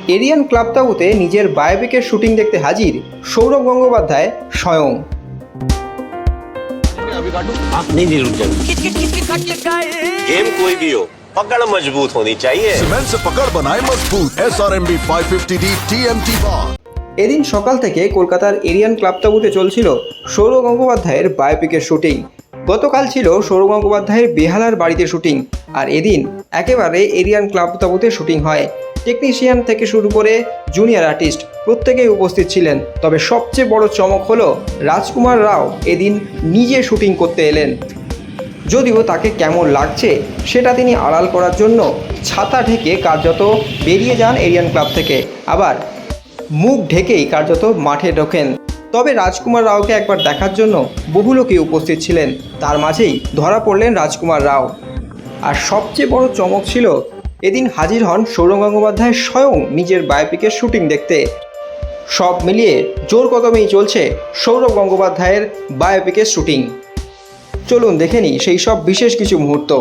এরিয়ান club তাঁবুতে নিজের বায়োপিকের shooting দেখতে হাজির সৌরভ গঙ্গোপাধ্যায় স্বয়ং। नहीं रुक जाओ। गेम कोई भी हो, पकड़ मजबूत होनी चाहिए। सीमेंट से पकड़ बनाए मजबूत SRMB 550D TMT bar। এদিন সকাল থেকে কলকাতার এরিয়ান ক্লাব তাঁবুতে চলছিল সৌরভ গঙ্গোপাধ্যায়ের বায়োপিকের শুটিং। গতকাল ছিল সৌরভ গঙ্গোপাধ্যায়ের বেহালার বাড়িতে শুটিং, আর এদিন একেবারে এরিয়ান ক্লাব তাঁবুতে শুটিং হয়। টেকনিশিয়ান থেকে শুরু করে জুনিয়র আর্টিস্ট প্রত্যেকেই উপস্থিত ছিলেন। তবে সবচেয়ে বড় চমক হলো রাজকুমার রাও এদিন নিজে শুটিং করতে এলেন। যদিও তাকে কেমন লাগছে সেটা তিনি আড়াল করার জন্য ছাতা ঢেকে কার্যত বেরিয়ে যান এরিয়ান ক্লাব থেকে, আবার মুখ ঢেকেই কার্যত মাঠে ঢোকেন। তবে রাজকুমার রাওকে একবার দেখার জন্য বহু লোকই উপস্থিত ছিলেন, তার মাঝেই ধরা পড়লেন রাজকুমার রাও। আর সবচেয়ে বড় চমক ছিল এদিন হাজির হন সৌরভ গঙ্গোপাধ্যায় স্বয়ং নিজের বায়োপিকের শুটিং দেখতে। সব মিলিয়ে জোর কদমেই চলছে সৌরভ গঙ্গোপাধ্যায়ের বায়োপিকের শুটিং। চলুন দেখে নিই সেই সব বিশেষ কিছু মুহূর্ত।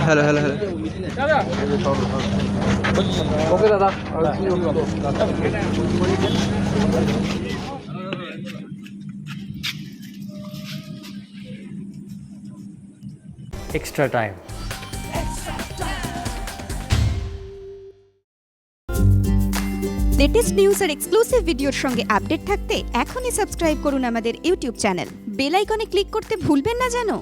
হ্যালো। ওকে দাদা extra time. লেটেস্ট নিউজ আর এক্সক্লুসিভ ভিডিওর সঙ্গে আপডেট থাকতে এখনই সাবস্ক্রাইব করুন আমাদের ইউটিউব চ্যানেল। বেল আইকনে ক্লিক করতে ভুলবেন না যেন।